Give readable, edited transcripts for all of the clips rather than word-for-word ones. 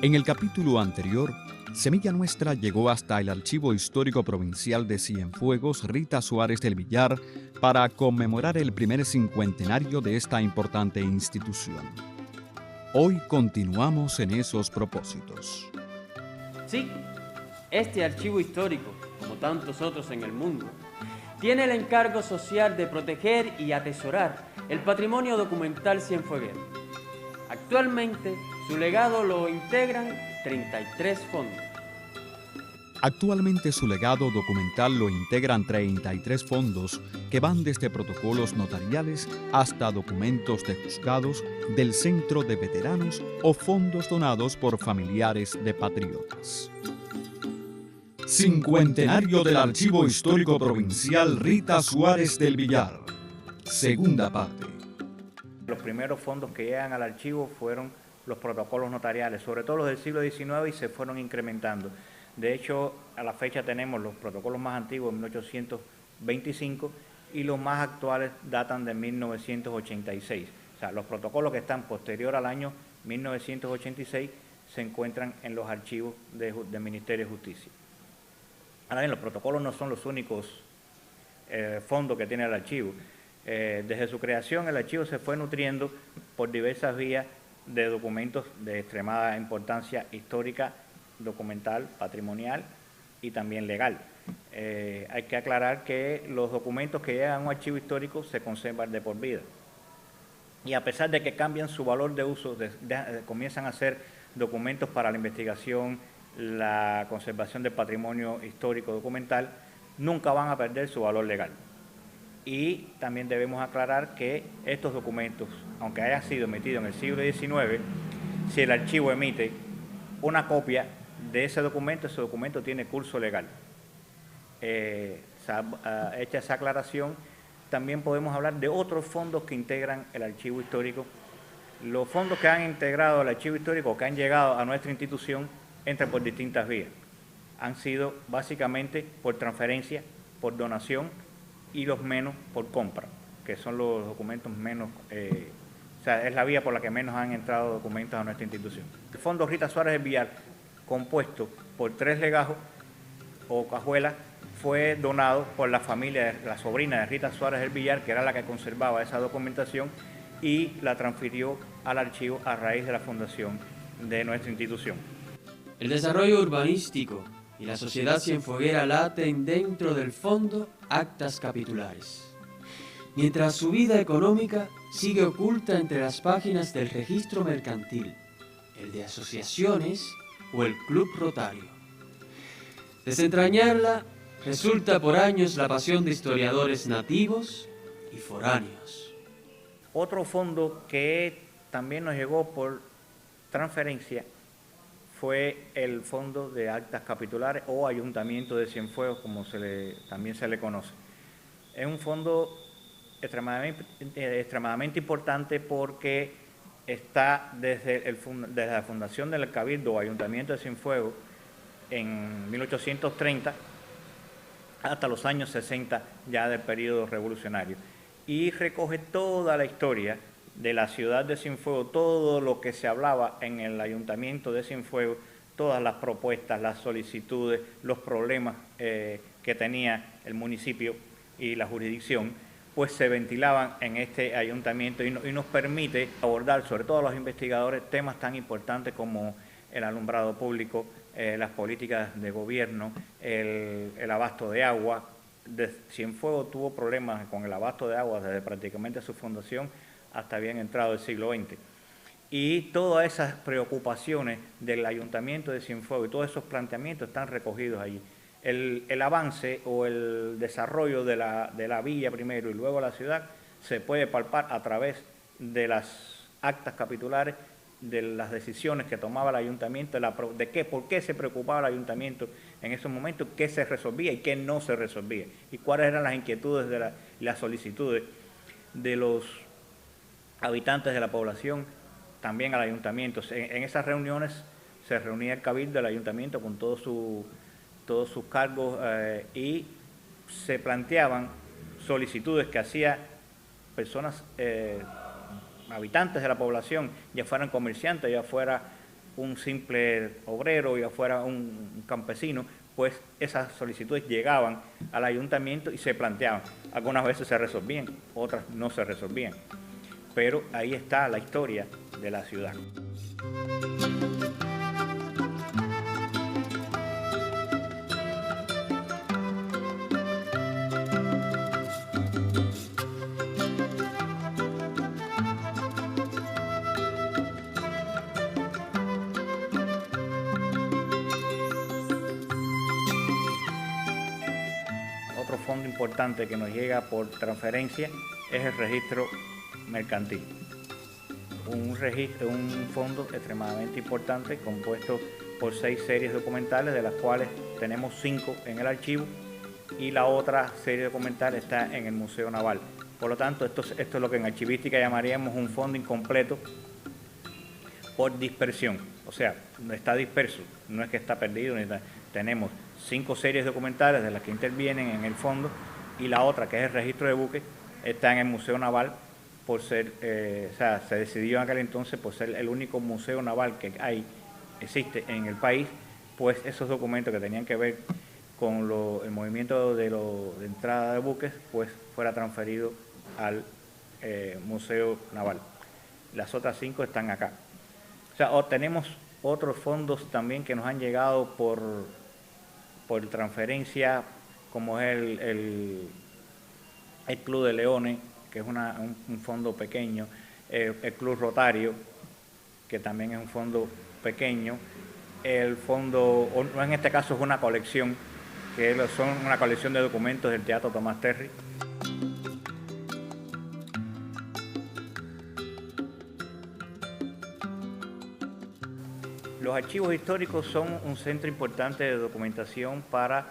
En el capítulo anterior, Semilla Nuestra llegó hasta el Archivo Histórico Provincial de Cienfuegos Rita Suárez del Villar para conmemorar el primer cincuentenario de esta importante institución. Hoy continuamos en esos propósitos. Sí, este archivo histórico, como tantos otros en el mundo, tiene el encargo social de proteger y atesorar el patrimonio documental cienfueguero. Actualmente, su legado lo integran 33 fondos. Actualmente su legado documental lo integran 33 fondos que van desde protocolos notariales hasta documentos de juzgados del Centro de Veteranos o fondos donados por familiares de patriotas. Cincuentenario del Archivo Histórico Provincial Rita Suárez del Villar. Segunda parte. Los primeros fondos que llegan al archivo fueron los protocolos notariales, sobre todo los del siglo XIX, y se fueron incrementando. De hecho, a la fecha tenemos los protocolos más antiguos de 1825 y los más actuales datan de 1986. O sea, los protocolos que están posterior al año 1986 se encuentran en los archivos del Ministerio de Justicia. Ahora bien, los protocolos no son los únicos fondos que tiene el archivo. Desde su creación, el archivo se fue nutriendo por diversas vías de documentos de extremada importancia histórica, documental, patrimonial y también legal. Hay que aclarar que los documentos que llegan a un archivo histórico se conservan de por vida. Y a pesar de que cambian su valor de uso, comienzan a ser documentos para la investigación, la conservación del patrimonio histórico documental, nunca van a perder su valor legal. Y también debemos aclarar que estos documentos, aunque hayan sido emitidos en el siglo XIX, si el archivo emite una copia de ese documento tiene curso legal. Hecha esa aclaración, también podemos hablar de otros fondos que integran el archivo histórico. Los fondos que han integrado el archivo histórico, que han llegado a nuestra institución, entran por distintas vías. Han sido básicamente por transferencia, por donación y los menos por compra, que son los documentos menos, o sea, es la vía por la que menos han entrado documentos a nuestra institución. El Fondo Rita Suárez del Villar, compuesto por 3 legajos o cajuelas, fue donado por la familia, la sobrina de Rita Suárez del Villar, que era la que conservaba esa documentación, y la transfirió al archivo a raíz de la fundación de nuestra institución. El desarrollo urbanístico y la sociedad cienfueguera laten dentro del fondo actas capitulares, mientras su vida económica sigue oculta entre las páginas del registro mercantil, el de asociaciones o el Club Rotario. Desentrañarla resulta por años la pasión de historiadores nativos y foráneos. Otro fondo que también nos llegó por transferencia fue el Fondo de Actas Capitulares o Ayuntamiento de Cienfuegos, como también se le conoce. Es un fondo extremadamente importante porque está desde la fundación del Cabildo o Ayuntamiento de Cienfuegos en 1830 hasta los años 60 ya del periodo revolucionario, y recoge toda la historia de la ciudad de Cienfuegos, todo lo que se hablaba en el Ayuntamiento de Cienfuegos, todas las propuestas, las solicitudes, los problemas que tenía el municipio y la jurisdicción, pues se ventilaban en este ayuntamiento y nos permite abordar, sobre todo a los investigadores, temas tan importantes como el alumbrado público, las políticas de gobierno, el abasto de agua. Cienfuegos tuvo problemas con el abasto de agua desde prácticamente su fundación hasta bien entrado el siglo XX. Y todas esas preocupaciones del Ayuntamiento de Cienfuegos y todos esos planteamientos están recogidos allí. El avance o el desarrollo de la villa primero y luego la ciudad se puede palpar a través de las actas capitulares, de las decisiones que tomaba el ayuntamiento, por qué se preocupaba el ayuntamiento en esos momentos, qué se resolvía y qué no se resolvía, y cuáles eran las inquietudes y las solicitudes de los habitantes de la población también al ayuntamiento. En esas reuniones se reunía el cabildo del ayuntamiento con todos sus cargos y se planteaban solicitudes que hacían personas, habitantes de la población, ya fueran comerciantes, ya fuera un simple obrero y afuera un campesino, pues esas solicitudes llegaban al ayuntamiento y se planteaban. Algunas veces se resolvían, otras no se resolvían. Pero ahí está la historia de la ciudad. Otro fondo importante que nos llega por transferencia es el registro mercantil. Un fondo extremadamente importante compuesto por 6 series documentales, de las cuales tenemos 5 en el archivo y la otra serie documental está en el Museo Naval. Por lo tanto, esto es lo que en archivística llamaríamos un fondo incompleto por dispersión. O sea, no está disperso, no es que está perdido. Tenemos 5 series documentales de las que intervienen en el fondo y la otra, que es el registro de buques, está en el Museo Naval por ser, se decidió en aquel entonces por ser el único museo naval que existe en el país, pues esos documentos que tenían que ver con el movimiento de entrada de buques, pues fuera transferido al Museo Naval. Las otras 5 están acá. O sea, tenemos otros fondos también que nos han llegado por transferencia, como es el Club de Leones, que es un fondo pequeño, el Club Rotario, que también es un fondo pequeño, el fondo, en este caso es una colección, que son una colección de documentos del Teatro Tomás Terry. Los archivos históricos son un centro importante de documentación para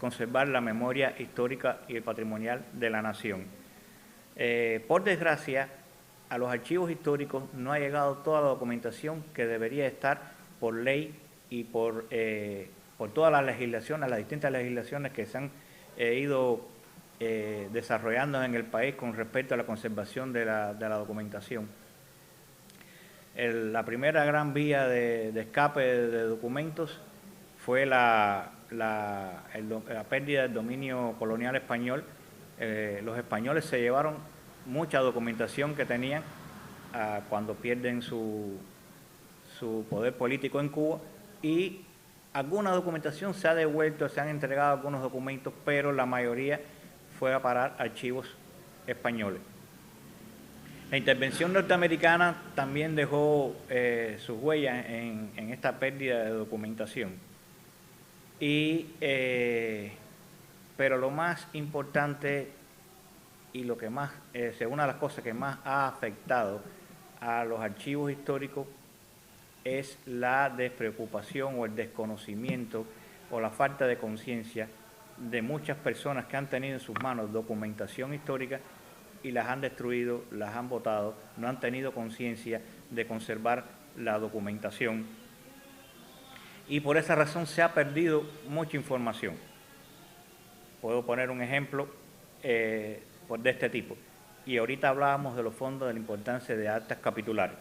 conservar la memoria histórica y patrimonial de la nación. Por desgracia, a los archivos históricos no ha llegado toda la documentación que debería estar por ley y por todas las legislaciones, las distintas legislaciones que se han ido desarrollando en el país con respecto a la conservación de la documentación. La primera gran vía de escape de documentos fue la pérdida del dominio colonial español. Los españoles se llevaron mucha documentación que tenían cuando pierden su poder político en Cuba, y alguna documentación se ha devuelto, se han entregado algunos documentos, pero la mayoría fue a parar a archivos españoles. La intervención norteamericana también dejó sus huellas en esta pérdida de documentación. Pero lo más importante y lo que más, una de las cosas que más ha afectado a los archivos históricos es la despreocupación o el desconocimiento o la falta de conciencia de muchas personas que han tenido en sus manos documentación histórica y las han destruido, las han botado, no han tenido conciencia de conservar la documentación. Y por esa razón se ha perdido mucha información. Puedo poner un ejemplo de este tipo. Y ahorita hablábamos de los fondos, de la importancia de actas capitulares.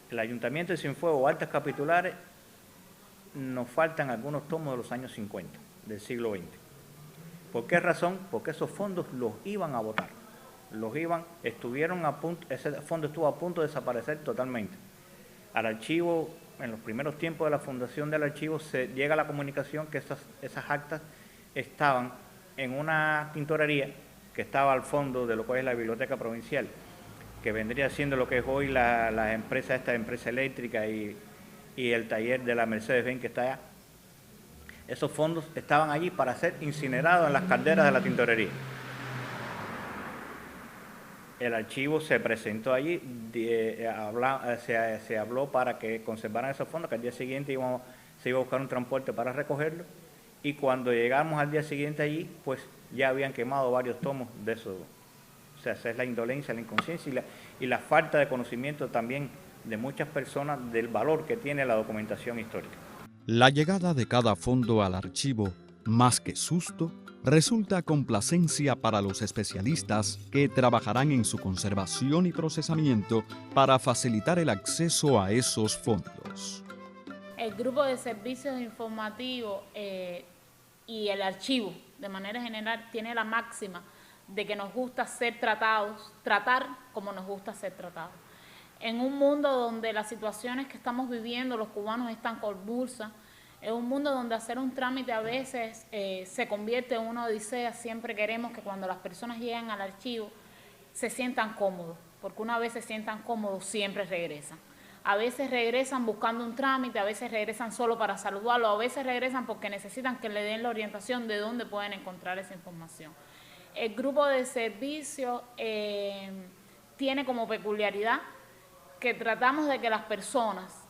El Ayuntamiento de Cienfuegos, actas capitulares, nos faltan algunos tomos de los años 50, del siglo XX. ¿Por qué razón? Porque esos fondos los iban a botar. Estuvieron a punto, ese fondo estuvo a punto de desaparecer totalmente. Al archivo, en los primeros tiempos de la fundación del archivo, se llega a la comunicación que esas actas estaban en una tintorería que estaba al fondo de lo que es la biblioteca provincial, que vendría siendo lo que es hoy la empresa, esta empresa eléctrica y el taller de la Mercedes-Benz que está allá. Esos fondos estaban allí para ser incinerados en las calderas de la tintorería. El archivo se presentó allí, se habló para que conservaran esos fondos, que al día siguiente se iba a buscar un transporte para recogerlo, y cuando llegamos al día siguiente allí, pues ya habían quemado varios tomos de eso. O sea, esa es la indolencia, la inconsciencia y la falta de conocimiento también de muchas personas del valor que tiene la documentación histórica. La llegada de cada fondo al archivo, más que susto, resulta complacencia para los especialistas que trabajarán en su conservación y procesamiento para facilitar el acceso a esos fondos. El grupo de servicios informativos y el archivo, de manera general, tiene la máxima de que nos gusta ser tratados, tratar como nos gusta ser tratados. En un mundo donde las situaciones que estamos viviendo, los cubanos están convulsas, es un mundo donde hacer un trámite a veces se convierte en una odisea. Siempre queremos que cuando las personas lleguen al archivo se sientan cómodos, porque una vez se sientan cómodos siempre regresan. A veces regresan buscando un trámite, a veces regresan solo para saludarlo, a veces regresan porque necesitan que le den la orientación de dónde pueden encontrar esa información. El grupo de servicio tiene como peculiaridad que tratamos de que las personas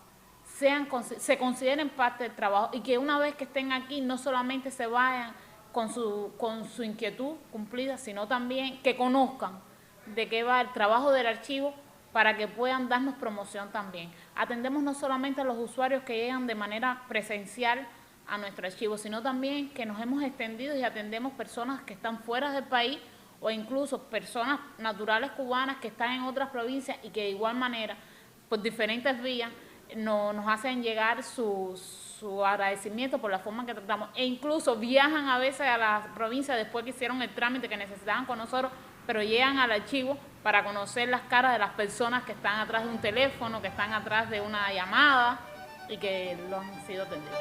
se consideren parte del trabajo y que una vez que estén aquí no solamente se vayan con su inquietud cumplida, sino también que conozcan de qué va el trabajo del archivo para que puedan darnos promoción también. Atendemos no solamente a los usuarios que llegan de manera presencial a nuestro archivo, sino también que nos hemos extendido y atendemos personas que están fuera del país o incluso personas naturales cubanas que están en otras provincias y que de igual manera, por diferentes vías, nos hacen llegar su agradecimiento por la forma que tratamos, e incluso viajan a veces a la provincia después que hicieron el trámite que necesitaban con nosotros, pero llegan al archivo para conocer las caras de las personas que están atrás de un teléfono, que están atrás de una llamada y que lo han sido atendidos.